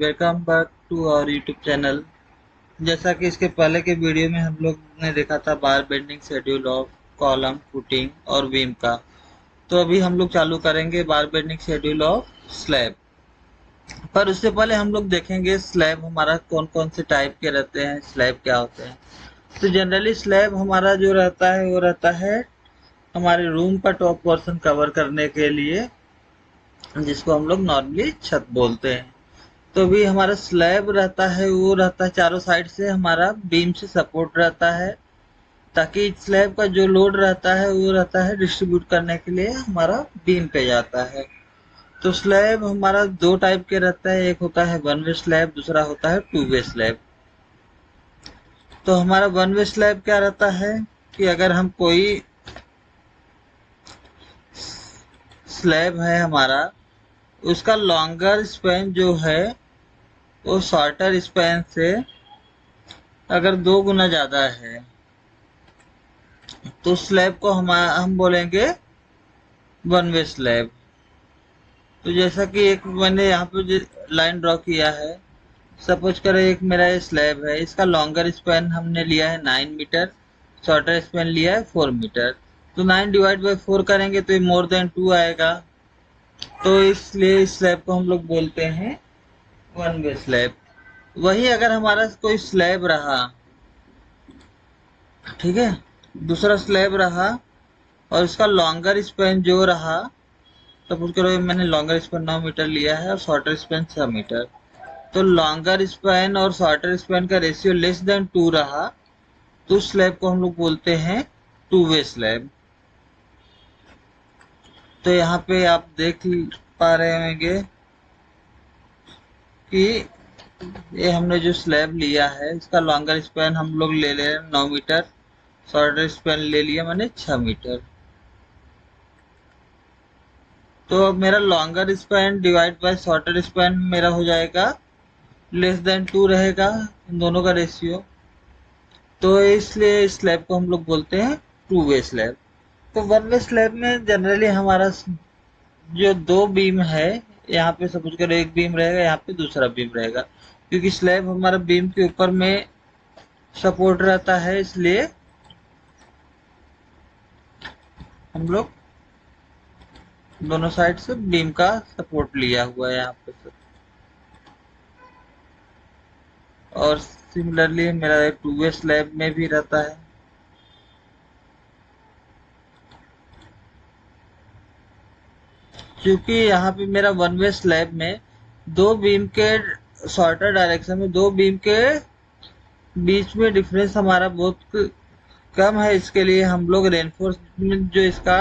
Welcome back to our YouTube channel. जैसा कि इसके पहले के वीडियो में हम लोग ने देखा था बार bending schedule of column footing और बीम का। तो अभी हम लोग चालू करेंगे बार बेंडिंग शेड्यूल ऑफ स्लैब। पर उससे पहले हम लोग देखेंगे स्लैब हमारा कौन कौन से टाइप के रहते हैं, स्लैब क्या होते हैं। तो जनरली स्लैब हमारा जो रहता है वो रहता है हमारे रूम का टॉप पोर्शन कवर करने के लिए, जिसको हम लोग नॉर्मली छत बोलते हैं। तो भी हमारा स्लैब रहता है वो रहता है चारों साइड से हमारा बीम से सपोर्ट रहता है, ताकि स्लैब का जो लोड रहता है वो रहता है डिस्ट्रीब्यूट करने के लिए हमारा बीम पे जाता है। तो स्लैब हमारा दो टाइप के रहता है, एक होता है वन वे स्लैब, दूसरा होता है टू वे स्लैब। तो हमारा वन वे स्लैब क्या रहता है कि अगर हम कोई स्लैब है हमारा, उसका लॉन्गर स्पैन जो है वो शॉर्टर स्पैन से अगर 2 गुना ज्यादा है तो स्लैब को हम बोलेंगे वन वे स्लैब। तो जैसा कि एक मैंने यहाँ पे लाइन ड्रॉ किया है, सपोज करें एक मेरा ये स्लैब है, इसका लॉन्गर स्पैन हमने लिया है 9 मीटर, शॉर्टर स्पैन लिया है 4 मीटर। तो 9 डिवाइड बाई 4 करेंगे तो ये मोर देन 2 आएगा। तो इसलिए इस स्लैब को हम लोग बोलते हैं वन वे स्लैब। वही अगर हमारा कोई स्लैब रहा, ठीक है, दूसरा स्लैब रहा और इसका लॉन्गर स्पैन जो रहा, सपोज करो मैंने लॉन्गर स्पैन 9 मीटर लिया है और शॉर्टर स्पैन 6 मीटर, तो लॉन्गर स्पैन और शॉर्टर स्पैन का रेशियो लेस देन 2 रहा तो स्लैब को हम लोग बोलते हैं टू वे स्लैब। तो यहाँ पे आप देख पा रहे होंगे कि ये हमने जो स्लैब लिया है इसका लॉन्गर स्पैन हम लोग ले ले 9 मीटर, शॉर्टर स्पैन ले लिया मैंने 6 मीटर। तो अब मेरा longer span divide by shorter span मेरा हो जाएगा लेस देन 2 रहेगा, इन दोनों का रेशियो। तो इसलिए इस स्लैब को हम लोग बोलते हैं टू वे स्लैब। तो वन वे स्लैब में जनरली हमारा जो दो बीम है, यहाँ पे सपोज करो एक बीम रहेगा, यहाँ पे दूसरा बीम रहेगा, क्योंकि स्लैब हमारा बीम के ऊपर में सपोर्ट रहता है, इसलिए हम लोग दोनों साइड से बीम का सपोर्ट लिया हुआ है यहाँ पे। और सिमिलरली मेरा टू वे स्लैब में भी रहता है। क्योंकि यहाँ पे मेरा वन वे स्लैब में दो बीम के शॉर्टर डायरेक्शन में दो बीम के बीच में डिफरेंस हमारा बहुत कम है, इसके लिए हम लोग रेनफोर्समेंट जो इसका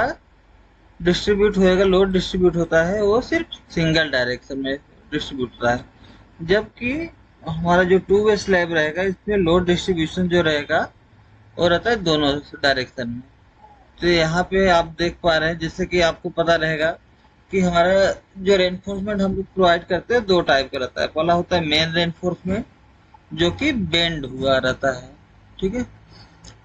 डिस्ट्रीब्यूट होएगा, लोड डिस्ट्रीब्यूट होता है, वो सिर्फ सिंगल डायरेक्शन में डिस्ट्रीब्यूट होता है। जबकि हमारा जो टू वे स्लैब रहेगा इसमें लोड डिस्ट्रीब्यूशन जो रहेगा वो रहता है दोनों डायरेक्शन में। तो यहाँ पे आप देख पा रहे हैं, जिससे कि आपको पता रहेगा कि हमारा जो रेनफोर्समेंट हम लोग प्रोवाइड करते हैं दो टाइप का रहता है। पहला होता है मेन रेनफोर्समेंट जो कि बेंड हुआ रहता है, ठीक है,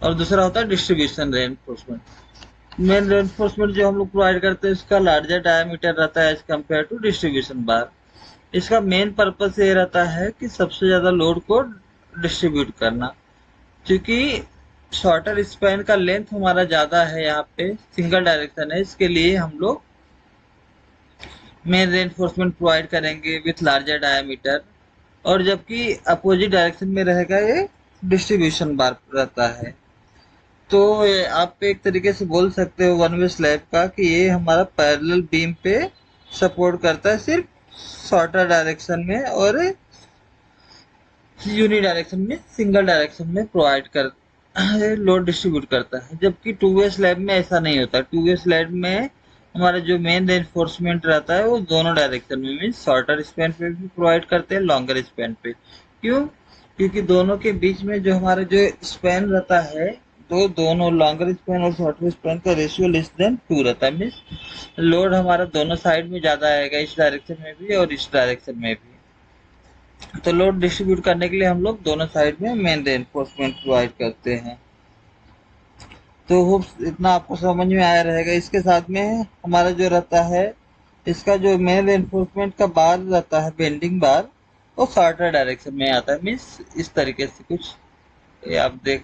और दूसरा होता है डिस्ट्रीब्यूशन रेनफोर्समेंट। मेन रेनफोर्समेंट जो हम लोग प्रोवाइड करते हैं इसका लार्जर डायमीटर रहता है एज कम्पेयर टू डिस्ट्रीब्यूशन बार। इसका मेन पर्पस ये रहता है कि सबसे ज्यादा लोड को डिस्ट्रीब्यूट करना, क्योंकि शॉर्टर स्पैन का लेंथ हमारा ज्यादा है, यहाँ पे सिंगल डायरेक्शन है, इसके लिए हम लोग मेन रेनफोर्समेंट प्रोवाइड करेंगे विथ लार्जर डायमीटर। और जबकि अपोजिट डायरेक्शन में रहेगा ये डिस्ट्रीब्यूशन बार रहता है। तो आप एक तरीके से बोल सकते हो वन वे स्लैब का कि ये हमारा पैरेलल बीम पे सपोर्ट करता है सिर्फ शॉर्टर डायरेक्शन में, और यूनि डायरेक्शन में सिंगल डायरेक्शन में प्रोवाइड कर लोड डिस्ट्रीब्यूट करता है। जबकि टू वे स्लैब में ऐसा नहीं होता। टू वे स्लैब में हमारा जो मेन रेनफोर्समेंट रहता है वो दोनों डायरेक्शन में, मीन शॉर्टर स्पैन पे भी प्रोवाइड करते हैं, लॉन्गर स्पैन पे। क्यों? क्योंकि दोनों के बीच में जो हमारा जो स्पैन रहता है, तो दोनों लॉन्गर स्पैन और शॉर्टर स्पैन का रेशियो लेस देन 2 रहता है, मीन लोड हमारा दोनों साइड में ज्यादा आएगा, इस डायरेक्शन में भी और इस डायरेक्शन में भी। तो लोड डिस्ट्रीब्यूट करने के लिए हम लोग दोनों साइड में मेन रेनफोर्समेंट प्रोवाइड करते हैं। तो होप इतना आपको समझ में आया रहेगा। इसके साथ में हमारा जो रहता है, इसका जो मेन रेनफोर्समेंट का बार रहता है बेंडिंग बार, वो शॉर्टर डायरेक्शन में आता है, मीन्स इस तरीके से कुछ, ये आप देख